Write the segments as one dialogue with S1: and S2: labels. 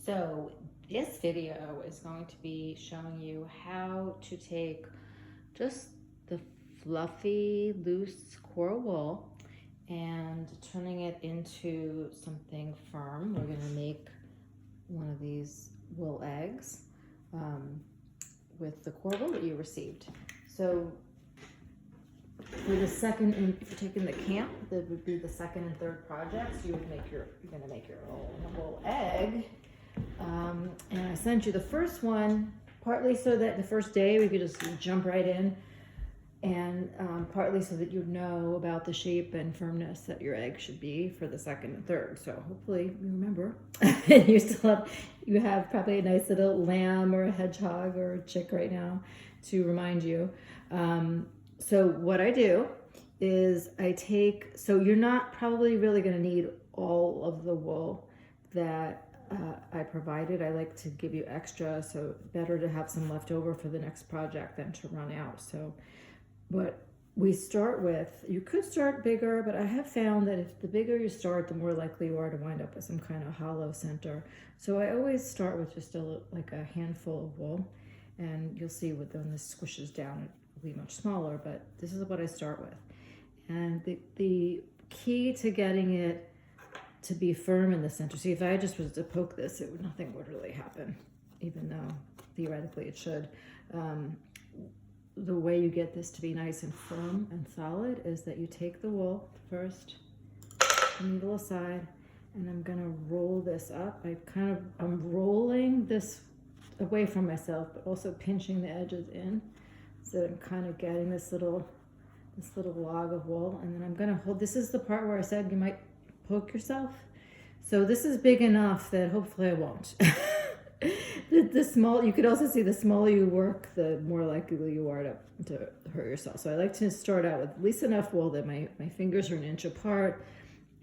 S1: So this video is going to be showing you how to take just the fluffy, loose coral wool and turning it into something firm. We're going to make one of these wool eggs with the coral wool that you received. So for the second, for taking the camp, that would be the second and third projects. You're going to make your own wool egg. And I sent you the first one partly so that the first day we could just jump right in, and partly so that you'd know about the shape and firmness that your egg should be for the second and third. So hopefully you remember. You have probably a nice little lamb or a hedgehog or a chick right now to remind you. So what I do is so you're not probably really going to need all of the wool that I provided. I like to give you extra, so better to have some left over for the next project than to run out. So what we start with, you could start bigger, but I have found that if the bigger you start, the more likely you are to wind up with some kind of hollow center. So I always start with just like a handful of wool, and you'll see when this squishes down, it will be much smaller, but this is what I start with. And the key to getting it to be firm in the center. See, if I just was to poke this, nothing would really happen, even though theoretically it should. The way you get this to be nice and firm and solid is that you take the wool first, the needle aside, and I'm gonna roll this up. I'm rolling this away from myself, but also pinching the edges in, so that I'm kind of getting this little log of wool. And then I'm gonna hold, this is the part where I said you might poke yourself. So this is big enough that hopefully I won't. The small, you could also see the smaller you work, the more likely you are to hurt yourself. So I like to start out with at least enough wool that my fingers are an inch apart.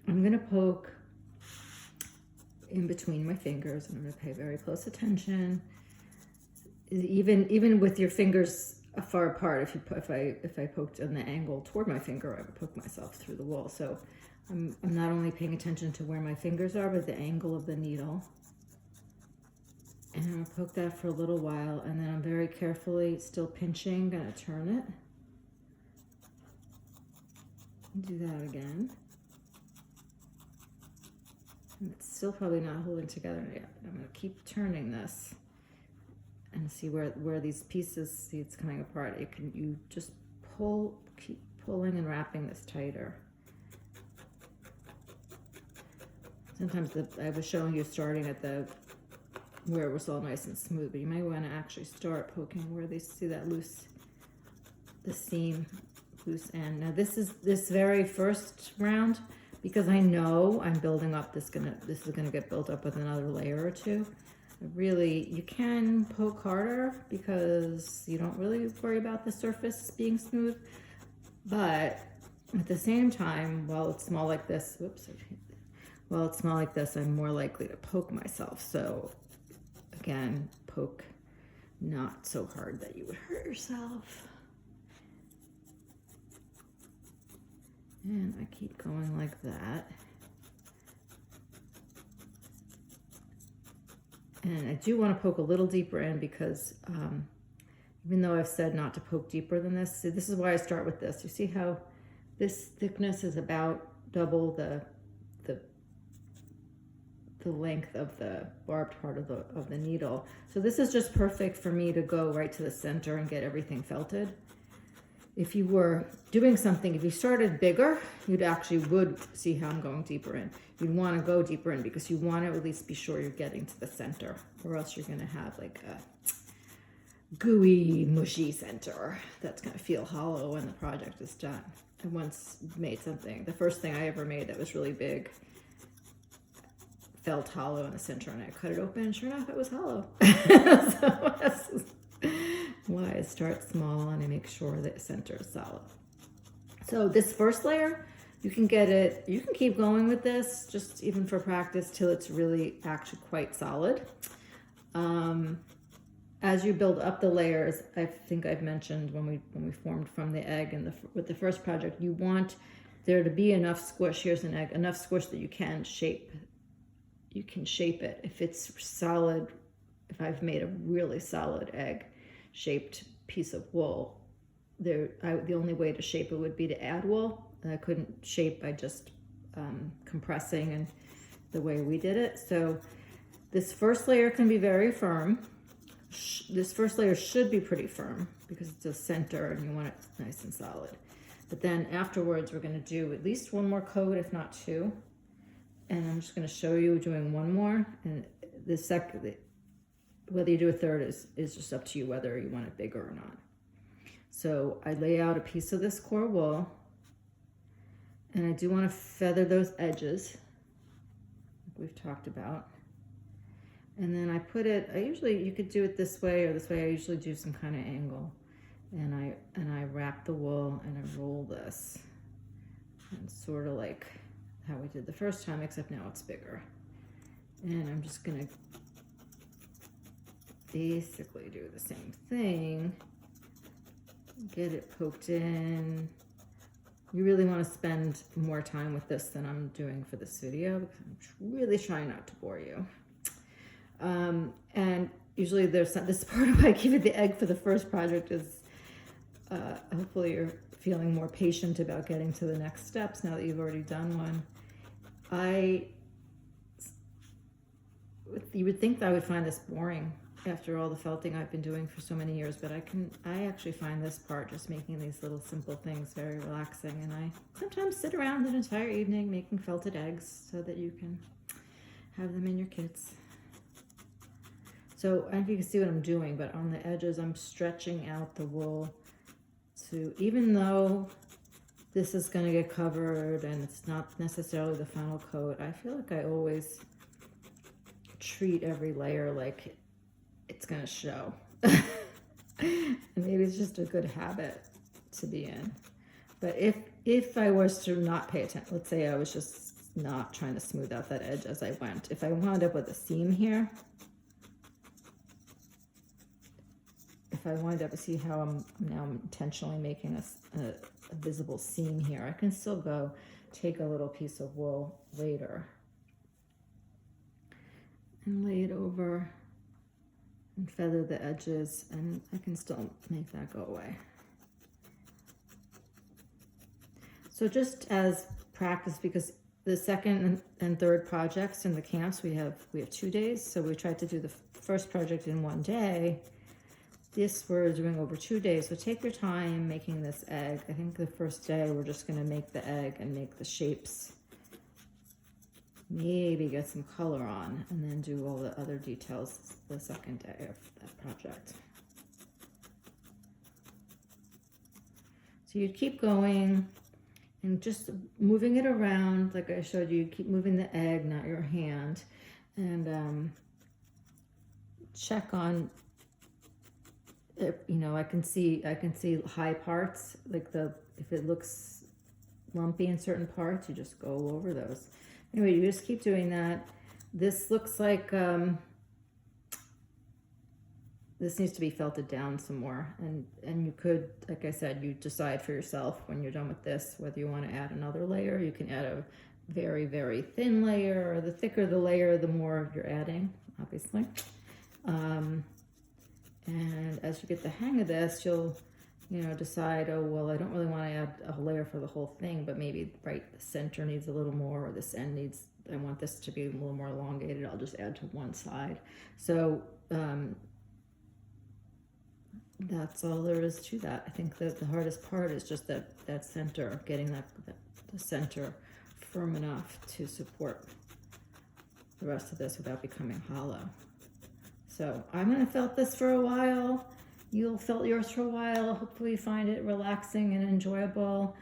S1: I'm gonna poke in between my fingers. I'm gonna pay very close attention. Even with your fingers far apart, if I poked on the angle toward my finger, I would poke myself through the wool. So I'm not only paying attention to where my fingers are, but the angle of the needle. And I'm gonna poke that for a little while, and then I'm very carefully, still pinching, gonna turn it. Do that again. And it's still probably not holding together yet. I'm gonna keep turning this and see where these pieces, see it's coming apart. You just keep pulling and wrapping this tighter. Sometimes I was showing you starting at where it was all nice and smooth, but you might want to actually start poking where they see that the seam, loose end. Now this very first round, because I know I'm building up, this is gonna get built up with another layer or two. Really, you can poke harder because you don't really worry about the surface being smooth, but at the same time, while it's small like this, I'm more likely to poke myself. So again, poke not so hard that you would hurt yourself. And I keep going like that. And I do want to poke a little deeper in because even though I've said not to poke deeper than this, see, this is why I start with this. You see how this thickness is about double the length of the barbed part of the needle. So this is just perfect for me to go right to the center and get everything felted. If you were doing something, if you started bigger, would see how I'm going deeper in. You'd want to go deeper in because you want to at least be sure you're getting to the center, or else you're going to have like a gooey, mushy center that's going to feel hollow when the project is done. I once made something, the first thing I ever made that was really big, felt hollow in the center, and I cut it open, and sure enough, it was hollow. So that's why I start small and I make sure that the center is solid. So this first layer, you can keep going with this, just even for practice, till it's really actually quite solid. As you build up the layers, I think I've mentioned when we formed from the egg and with the first project, you want there to be enough squish. Here's an egg, enough squish that you can shape you can shape it. If it's solid, if I've made a really solid egg shaped piece of wool, the only way to shape it would be to add wool. And I couldn't shape by just compressing and the way we did it. So this first layer can be very firm. This first layer should be pretty firm because it's a center and you want it nice and solid. But then afterwards, we're going to do at least one more coat, if not two. And I'm just going to show you doing one more. And the second, whether you do a third is just up to you whether you want it bigger or not. So I lay out a piece of this core wool, and I do want to feather those edges, like we've talked about. And then I put it, you could do it this way or this way. I usually do some kind of angle. And I wrap the wool and I roll this. And sort of like how we did the first time, except now it's bigger. And I'm just gonna basically do the same thing. Get it poked in. You really want to spend more time with this than I'm doing for this video because I'm really trying not to bore you. And usually there's this part of why I give you the egg for the first project is hopefully you're feeling more patient about getting to the next steps now that you've already done one. You would think that I would find this boring after all the felting I've been doing for so many years, but I actually find this part, just making these little simple things, very relaxing. And I sometimes sit around an entire evening making felted eggs so that you can have them in your kits. So I don't know if you can see what I'm doing, but on the edges, I'm stretching out the wool to, even though this is going to get covered and it's not necessarily the final coat, I feel like I always treat every layer like it's going to show. And maybe it's just a good habit to be in. But if I was to not pay attention, let's say I was just not trying to smooth out that edge as I went, if I wound up with a seam here, if I wind up, see how I'm now intentionally making a visible seam here, I can still go take a little piece of wool later and lay it over and feather the edges, and I can still make that go away. So just as practice, because the second and third projects in the camps, we have 2 days. So we tried to do the first project in 1 day. This we're doing over 2 days. So take your time making this egg. I think the first day we're just going to make the egg and make the shapes. Maybe get some color on and then do all the other details the second day of that project. So you keep going and just moving it around like I showed you. Keep moving the egg, not your hand, and check on. You know, I can see high parts, like if it looks lumpy in certain parts, you just go over those. Anyway, you just keep doing that. This looks like this needs to be felted down some more, and you could, like I said, you decide for yourself when you're done with this whether you want to add another layer. You can add a very, very thin layer, or the thicker the layer, the more you're adding, obviously. And as you get the hang of this, you'll, decide, oh, well, I don't really want to add a layer for the whole thing, but maybe the center needs a little more, or this end needs, I want this to be a little more elongated. I'll just add to one side. So that's all there is to that. I think that the hardest part is just that center, getting the center firm enough to support the rest of this without becoming hollow. So I'm going to felt this for a while. You'll felt yours for a while. Hopefully you find it relaxing and enjoyable.